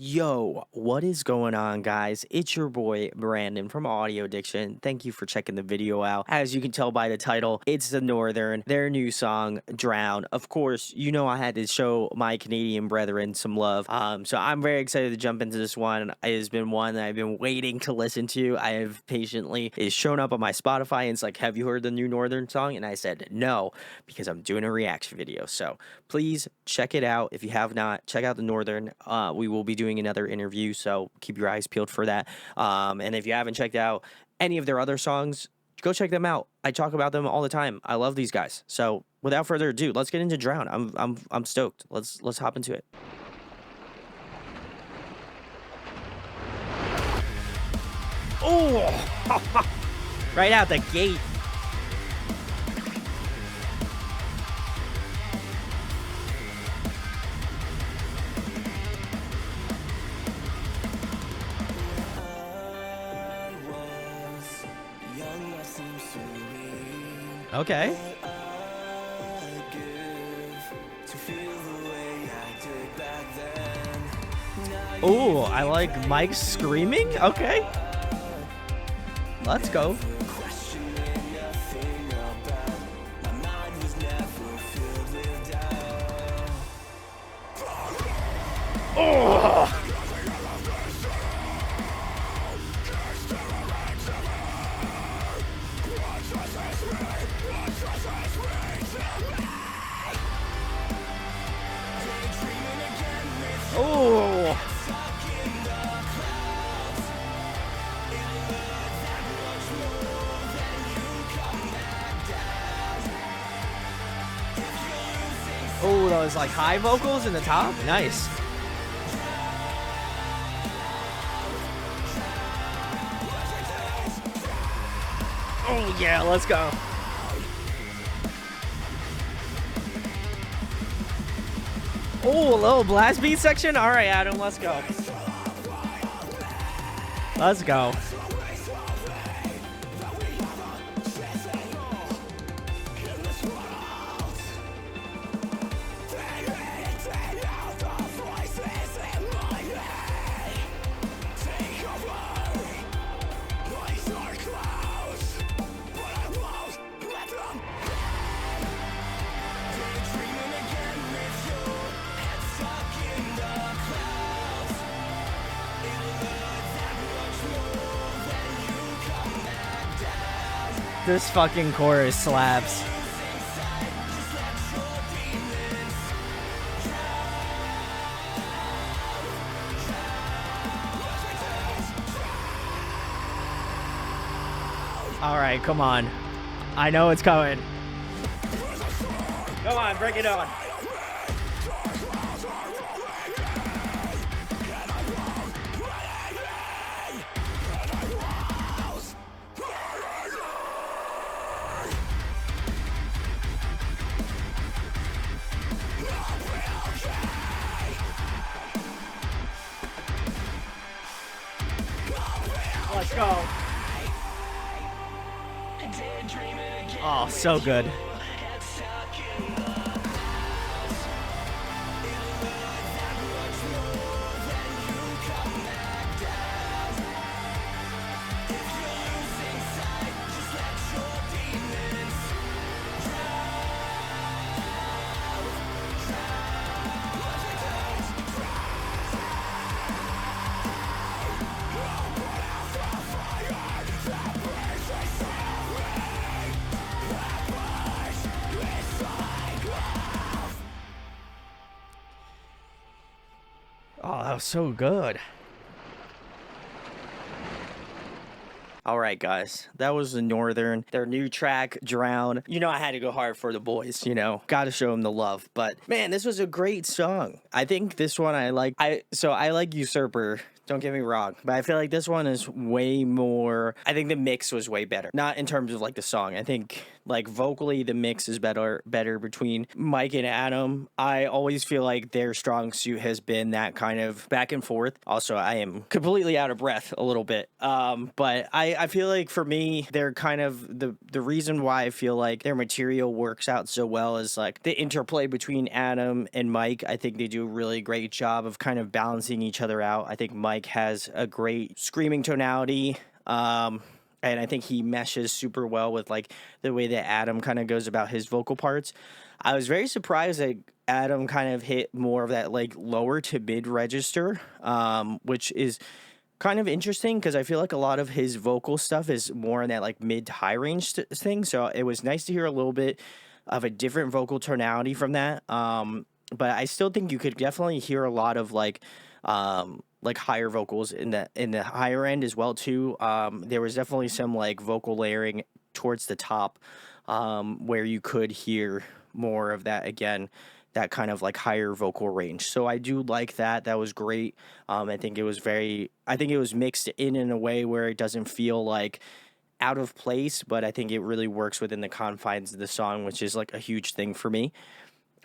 Yo, what is going on, guys? It's your boy Brandon from Audio Addiction. Thank you for checking the video out. As you can tell by the title, it's the Northern, their new song, Drown. Of course, you know I had to show my Canadian brethren some love. So I'm very excited to jump into this one. It has been one that I've been waiting to listen to. I have patiently, it's shown up on my Spotify and it's like, have you heard the new Northern song? And I said no, because I'm doing a reaction video. So please check it out. If you have not, check out the Northern. We will be doing another interview, so keep your eyes peeled for that. And if you haven't checked out any of their other songs, go check them out. I talk about them all the time. I love these guys. So without further ado, let's get into Drown. I'm stoked. Let's hop into it. Oh, right out the gate. Okay. Oh, I like Mike screaming. Okay. Let's go. Oh. Oh. Oh, those like high vocals in the top. Nice. Oh yeah, let's go. Oh, a little blast beat section. All right, Adam, let's go. Let's go. This fucking chorus slaps. All right, come on. I know it's coming. Come on, bring it on. Let's go. Oh, so good. Oh, that was so good. All right, guys, that was the Northern, their new track, Drown. You know, I had to go hard for the boys, you know, got to show them the love. But man, this was a great song. I think this one I like. I like Usurper. Don't get me wrong, but I feel like this one is way more. I think the mix was way better. Not in terms of like the song. I think like vocally the mix is better between Mike and Adam. I always feel like their strong suit has been that kind of back and forth. Also, I am completely out of breath a little bit. But I I feel like for me, they're kind of the reason why I feel like their material works out so well is like the interplay between Adam and Mike. I think they do a really great job of kind of balancing each other out. I think Mike has a great screaming tonality. And I think he meshes super well with like the way that Adam kind of goes about his vocal parts. I was very surprised that Adam kind of hit more of that like lower to mid register, which is kind of interesting because I feel like a lot of his vocal stuff is more in that like mid to high range thing. So it was nice to hear a little bit of a different vocal tonality from that. But I still think you could definitely hear a lot of like higher vocals in the higher end as well too. There was definitely some like vocal layering towards the top, where you could hear more of that again, that kind of like higher vocal range. So I do like that. That was great. I think it was mixed in a way where it doesn't feel like out of place, but I think it really works within the confines of the song, which is like a huge thing for me.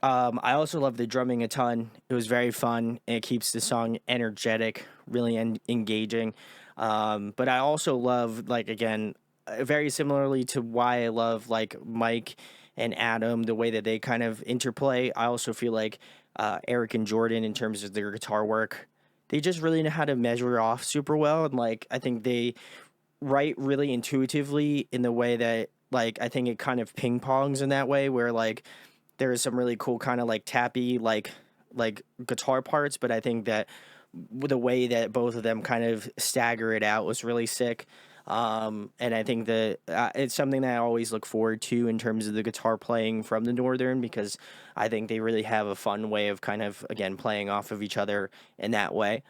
I also love the drumming a ton. It was very fun. And it keeps the song energetic, really engaging. But I also love, like, again, very similarly to why I love, like, Mike and Adam, the way that they kind of interplay. I also feel like Eric and Jordan, in terms of their guitar work, they just really know how to measure off super well. And, like, I think they write really intuitively in the way that, like, I think it kind of ping pongs in that way where, like, there is some really cool kind of like tappy like guitar parts, but I think that the way that both of them kind of stagger it out was really sick. And I think that it's something that I always look forward to in terms of the guitar playing from the Northern, because I think they really have a fun way of kind of again playing off of each other in that way.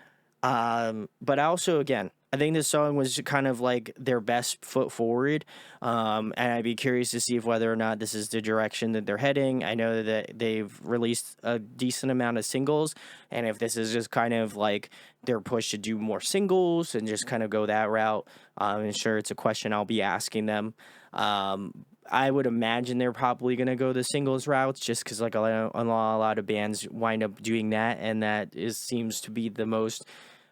But I also, again, I think this song was kind of like their best foot forward. And I'd be curious to see if whether or not this is the direction that they're heading. I know that they've released a decent amount of singles, and if this is just kind of like their push to do more singles and just kind of go that route, I'm sure it's a question I'll be asking them. I would imagine they're probably going to go the singles routes just because like a lot of bands wind up doing that, and seems to be the most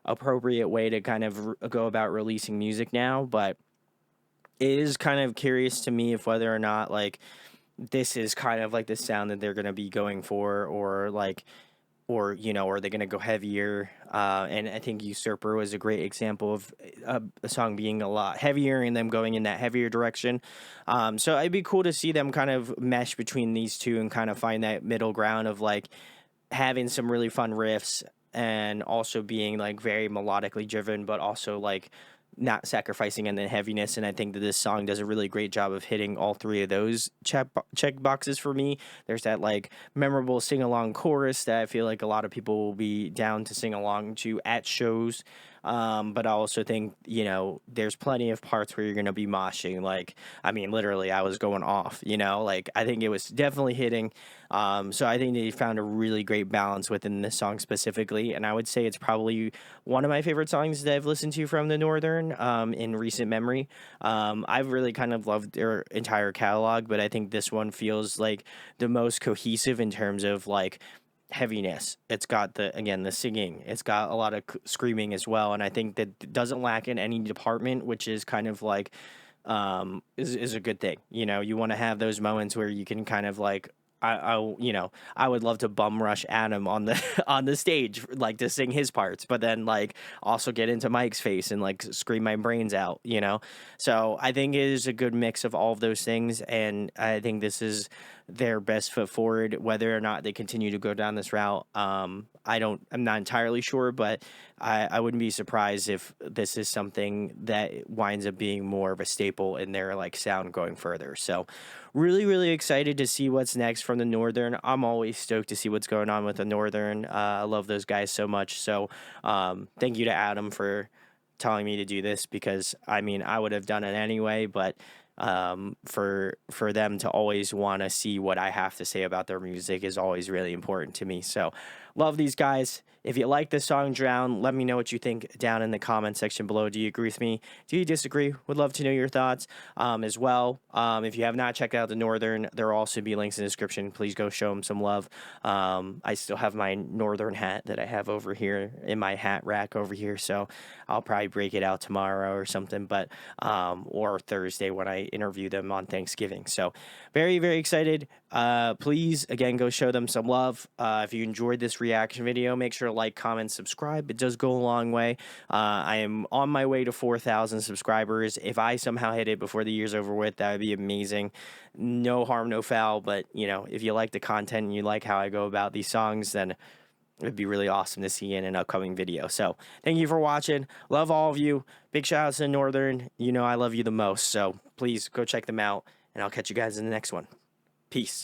appropriate way to kind of go about releasing music now. But it is kind of curious to me if whether or not like this is kind of like the sound that they're going to be going for, or like, or are they going to go heavier? And I think Usurper was a great example of a song being a lot heavier and them going in that heavier direction. So it'd be cool to see them kind of mesh between these two and kind of find that middle ground of like having some really fun riffs and also being like very melodically driven, but also like not sacrificing in the heaviness. And I think that this song does a really great job of hitting all three of those check boxes for me. There's that like memorable sing along chorus that I feel like a lot of people will be down to sing along to at shows. But I also think, there's plenty of parts where you're going to be moshing. Like, I mean, literally, I was going off, like, I think it was definitely hitting. So I think they found a really great balance within this song specifically. And I would say it's probably one of my favorite songs that I've listened to from the Northern in recent memory. I've really kind of loved their entire catalog, but I think this one feels like the most cohesive in terms of like heaviness. It's got the singing. It's got a lot of screaming as well, and I think that it doesn't lack in any department, which is kind of like is a good thing. You want to have those moments where you can kind of like I would love to bum rush Adam on the on the stage, like to sing his parts, but then like also get into Mike's face and like scream my brains out. So I think it is a good mix of all of those things, and I think this is their best foot forward. Whether or not they continue to go down this route, I'm not entirely sure, but I wouldn't be surprised if this is something that winds up being more of a staple in their like sound going further. So really, really excited to see what's next from the Northern. I'm always stoked to see what's going on with the Northern. I love those guys so much. So thank you to Adam for telling me to do this, because I mean I would have done it anyway, but for them to always want to see what I have to say about their music is always really important to me. So love these guys. If you like this song, Drown, let me know what you think down in the comment section below. Do you agree with me? Do you disagree? Would love to know your thoughts as well. If you have not checked out the Northern, there will also be links in the description. Please go show them some love. I still have my Northern hat that I have over here in my hat rack over here, so I'll probably break it out tomorrow or something, but or Thursday when I interview them on Thanksgiving. So very, very excited. Please, again, go show them some love. If you enjoyed this reaction video, make sure to like, comment, subscribe. It does go a long way. I am on my way to 4,000 subscribers. If I somehow hit it before the year's over with, that would be amazing. No harm, no foul, but, you know, if you like the content and you like how I go about these songs, then it'd be really awesome to see in an upcoming video. So thank you for watching. Love all of you. Big shout outs to Northern. You know I love you the most, so please go check them out, and I'll catch you guys in the next one. Peace.